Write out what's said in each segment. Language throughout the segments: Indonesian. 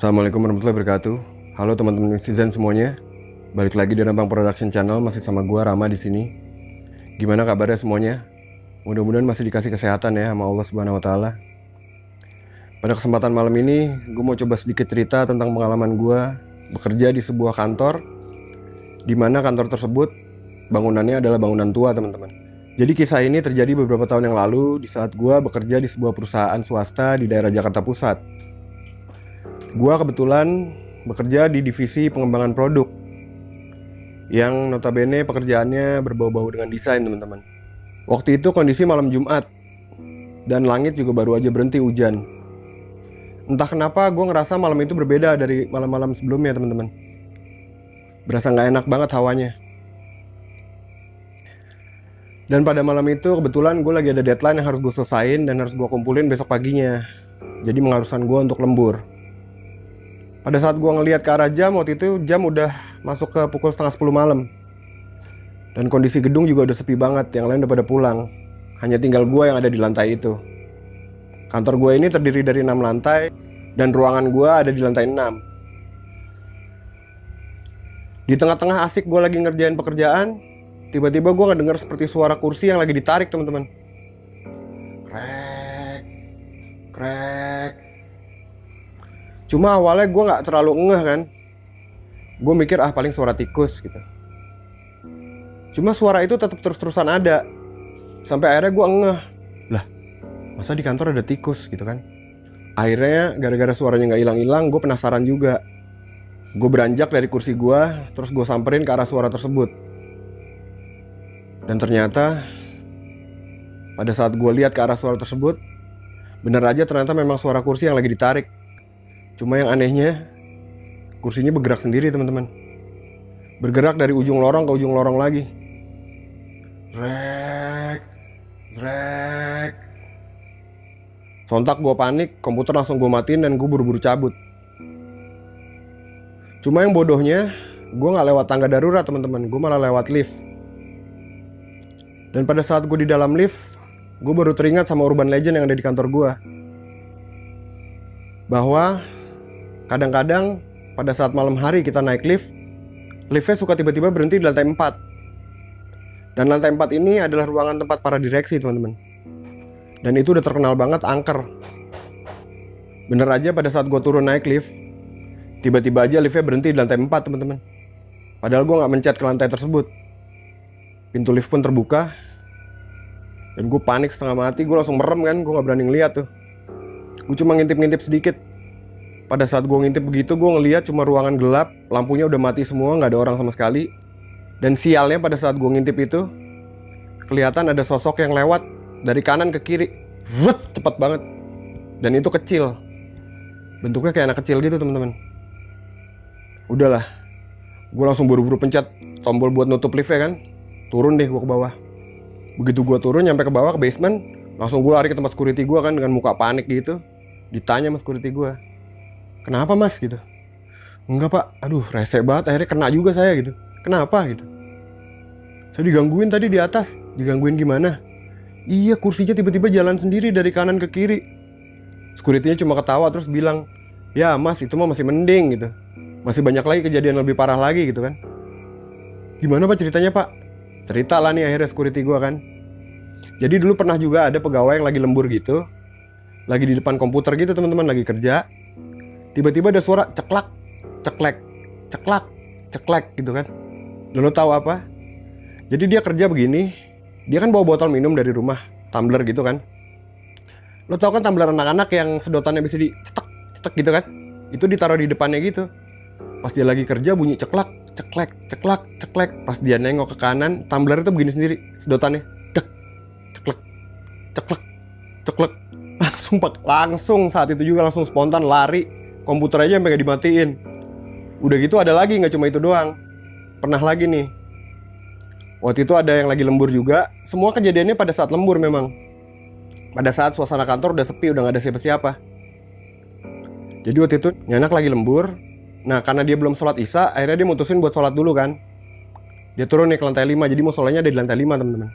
Assalamualaikum warahmatullahi wabarakatuh. Halo teman-teman netizen semuanya. Balik lagi di Rempang Production Channel, masih sama gua Rama di sini. Gimana kabarnya semuanya? Mudah-mudahan masih dikasih kesehatan ya sama Allah Subhanahu wa taala. Pada kesempatan malam ini, gue mau coba sedikit cerita tentang pengalaman gua bekerja di sebuah kantor, di mana kantor tersebut bangunannya adalah bangunan tua, teman-teman. Jadi kisah ini terjadi beberapa tahun yang lalu di saat gua bekerja di sebuah perusahaan swasta di daerah Jakarta Pusat. Gua kebetulan bekerja di divisi pengembangan produk yang notabene pekerjaannya berbau-bau dengan desain, teman-teman. Waktu itu kondisi malam Jumat dan langit juga baru aja berhenti hujan. Entah kenapa gue ngerasa malam itu berbeda dari malam-malam sebelumnya, teman-teman. Berasa nggak enak banget hawanya. Dan pada malam itu kebetulan gue lagi ada deadline yang harus gue selesain dan harus gue kumpulin besok paginya. Jadi mengharuskan gue untuk lembur. Pada saat gue ngelihat ke arah jam, waktu itu jam udah masuk ke pukul setengah 10 malam. Dan kondisi gedung juga udah sepi banget, yang lain udah pada pulang. Hanya tinggal gue yang ada di lantai itu. Kantor gue ini terdiri dari 6 lantai, dan ruangan gue ada di lantai 6. Di tengah-tengah asik gue lagi ngerjain pekerjaan, tiba-tiba gue ngedenger seperti suara kursi yang lagi ditarik, teman-teman. Krek, krek. Cuma awalnya gue gak terlalu ngeh kan. Gue mikir paling suara tikus gitu. Cuma suara itu tetap terus-terusan ada. Sampai akhirnya gue ngeh. Lah, masa di kantor ada tikus gitu kan. Akhirnya gara-gara suaranya gak hilang-hilang, gue penasaran juga. Gue beranjak dari kursi gue, terus gue samperin ke arah suara tersebut. Dan ternyata pada saat gue lihat ke arah suara tersebut, bener aja ternyata memang suara kursi yang lagi ditarik. Cuma yang anehnya, kursinya bergerak sendiri, teman-teman. Bergerak dari ujung lorong ke ujung lorong lagi. Zrek, zrek. Sontak gue panik, komputer langsung gue matiin dan gue buru-buru cabut. Cuma yang bodohnya, gue gak lewat tangga darurat, teman-teman. Gue malah lewat lift. Dan pada saat gue di dalam lift, gue baru teringat sama urban legend yang ada di kantor gue. Bahwa kadang-kadang pada saat malam hari kita naik lift, liftnya suka tiba-tiba berhenti di lantai 4. Dan lantai 4 ini adalah ruangan tempat para direksi, teman-teman. Dan itu udah terkenal banget angker. Bener aja pada saat gue turun naik lift, tiba-tiba aja liftnya berhenti di lantai 4, teman-teman. Padahal gue gak mencet ke lantai tersebut. Pintu lift pun terbuka. Dan gue panik setengah mati, gue langsung merem kan, gue gak berani ngeliat tuh. Gue cuma ngintip-ngintip sedikit. Pada saat gue ngintip begitu, gue ngeliat cuma ruangan gelap, lampunya udah mati semua, gak ada orang sama sekali. Dan sialnya pada saat gue ngintip itu, kelihatan ada sosok yang lewat dari kanan ke kiri. Vut, cepet banget. Dan itu kecil. Bentuknya kayak anak kecil gitu, teman-teman. Udahlah, gue langsung buru-buru pencet tombol buat nutup liftnya kan. Turun deh gue ke bawah. Begitu gue turun nyampe ke bawah ke basement, langsung gue lari ke tempat security gue kan dengan muka panik gitu. Ditanya sama security gue, kenapa mas gitu? Enggak pak, aduh rese banget, akhirnya kena juga saya gitu. Kenapa gitu? Saya digangguin tadi di atas. Digangguin gimana? Iya, kursinya tiba-tiba jalan sendiri dari kanan ke kiri. Security-nya cuma ketawa terus bilang, ya mas itu mah masih mending gitu. Masih banyak lagi kejadian lebih parah lagi gitu kan. Gimana pak ceritanya pak? Cerita lah nih akhirnya security gue kan. Jadi dulu pernah juga ada pegawai yang lagi lembur gitu, lagi di depan komputer gitu teman-teman, lagi kerja. Tiba-tiba ada suara ceklak, ceklek, ceklak, ceklek gitu kan. Dan lo tahu apa? Jadi dia kerja begini, dia kan bawa botol minum dari rumah, tumbler gitu kan. Lo tau kan tumbler anak-anak yang sedotannya bisa dicetek, cetek gitu kan. Itu ditaruh di depannya gitu. Pas dia lagi kerja bunyi ceklak, ceklek, ceklak, ceklek. Pas dia nengok ke kanan, tumbler itu begini sendiri, sedotannya. Dek, ceklek, ceklek, ceklek. Langsung saat itu juga langsung spontan lari. Komputer aja sampai gak dimatiin. Udah gitu ada lagi, gak cuma itu doang. Pernah lagi nih. Waktu itu ada yang lagi lembur juga. Semua kejadiannya pada saat lembur memang. Pada saat suasana kantor udah sepi, udah gak ada siapa-siapa. Jadi waktu itu nyanak lagi lembur. Nah karena dia belum sholat isya, akhirnya dia mutusin buat sholat dulu kan. Dia turun nih ke lantai 5, jadi mau sholatnya ada di lantai 5 teman-teman.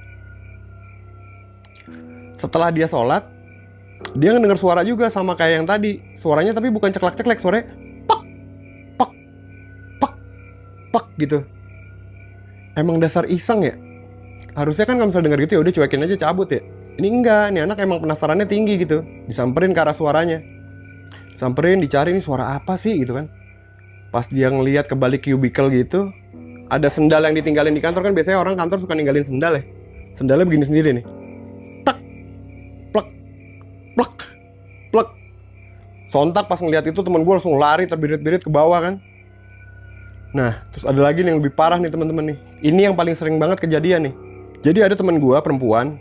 Setelah dia sholat, dia ngedenger suara juga sama kayak yang tadi. Suaranya tapi bukan ceklak-ceklek, suaranya pak gitu. Emang dasar iseng ya. Harusnya kan kalau misalnya denger gitu ya udah cuekin aja, cabut ya. Ini enggak, nih anak emang penasarannya tinggi gitu. Disamperin ke arah suaranya. Samperin, dicari nih suara apa sih gitu kan. Pas dia ngelihat ke balik cubicle gitu, ada sendal yang ditinggalin di kantor. Kan biasanya orang kantor suka ninggalin sendal ya. Sendalnya begini sendiri nih. Tak, plek, plek, plek. Sontak pas ngeliat itu temen gue langsung lari terbirit-birit ke bawah kan. Nah, terus ada lagi nih yang lebih parah nih teman-teman nih. Ini yang paling sering banget kejadian nih. Jadi ada teman gue perempuan.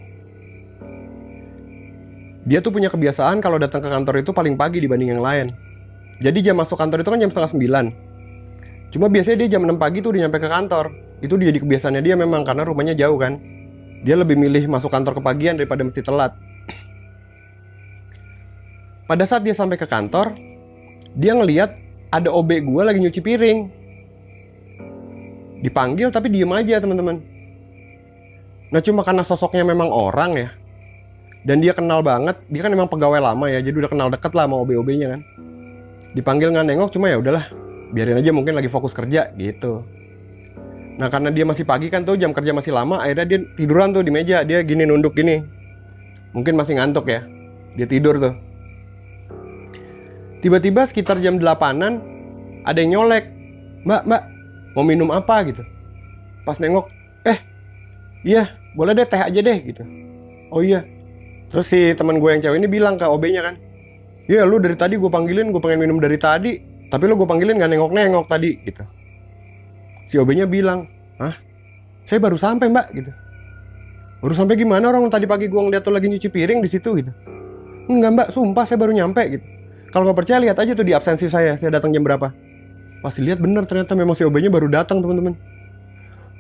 Dia tuh punya kebiasaan kalau datang ke kantor itu paling pagi dibanding yang lain. Jadi jam masuk kantor itu kan jam setengah 9. Cuma biasanya dia jam 6 pagi tuh udah nyampe ke kantor. Itu jadi kebiasaannya dia memang karena rumahnya jauh kan. Dia lebih milih masuk kantor kepagian daripada mesti telat. Pada saat dia sampai ke kantor, dia ngeliat ada OB gue lagi nyuci piring. Dipanggil tapi diem aja teman-teman. Nah cuma karena sosoknya memang orang ya, dan dia kenal banget, dia kan memang pegawai lama ya, jadi udah kenal deket lah sama OB-OB-nya kan. Dipanggil nggak nengok, cuma ya udahlah, biarin aja mungkin lagi fokus kerja gitu. Nah karena dia masih pagi kan tuh, jam kerja masih lama, akhirnya dia tiduran tuh di meja, dia gini nunduk gini. Mungkin masih ngantuk ya, dia tidur tuh. Tiba-tiba sekitar jam 8-an ada yang nyolek. Mbak, mau minum apa gitu. Pas nengok, iya boleh deh teh aja deh gitu. Oh iya. Terus si teman gue yang cewek ini bilang ke OB-nya kan, iya lu dari tadi gue panggilin, gue pengen minum dari tadi, tapi lu gue panggilin gak nengok-nengok tadi gitu. Si OB-nya bilang, hah? Saya baru sampai mbak gitu. Baru sampai gimana, orang tadi pagi gue ngeliat tuh lagi nyuci piring di situ gitu. Enggak mbak, sumpah saya baru nyampe gitu. Kalau nggak percaya lihat aja tuh di absensi saya datang jam berapa. Pasti lihat bener ternyata memang si OB-nya baru datang teman-teman.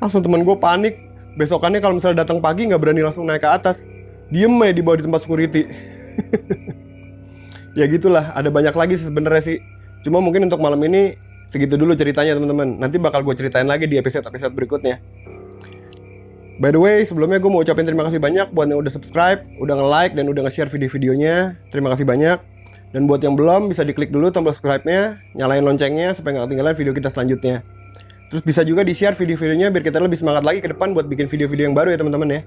Langsung teman gue panik. Besokannya kalau misalnya datang pagi nggak berani langsung naik ke atas, diem aja di bawah di tempat security. Ya gitulah, ada banyak lagi sebenarnya sih. Cuma mungkin untuk malam ini segitu dulu ceritanya teman-teman. Nanti bakal gue ceritain lagi di episode-episode berikutnya. By the way, sebelumnya gue mau ucapin terima kasih banyak buat yang udah subscribe, udah nge-like, dan udah nge-share video-videonya. Terima kasih banyak. Dan buat yang belum, bisa diklik dulu tombol subscribe-nya, nyalain loncengnya supaya nggak ketinggalan video kita selanjutnya. Terus bisa juga di-share video-videonya biar kita lebih semangat lagi ke depan buat bikin video-video yang baru ya teman-teman ya.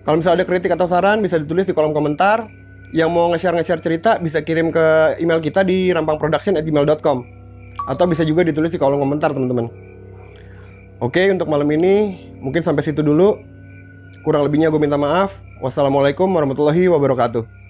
Kalau misalnya ada kritik atau saran, bisa ditulis di kolom komentar. Yang mau nge-share cerita, bisa kirim ke email kita di rampangproduction@gmail.com. Atau bisa juga ditulis di kolom komentar teman-teman. Oke, untuk malam ini mungkin sampai situ dulu. Kurang lebihnya gue minta maaf. Wassalamualaikum warahmatullahi wabarakatuh.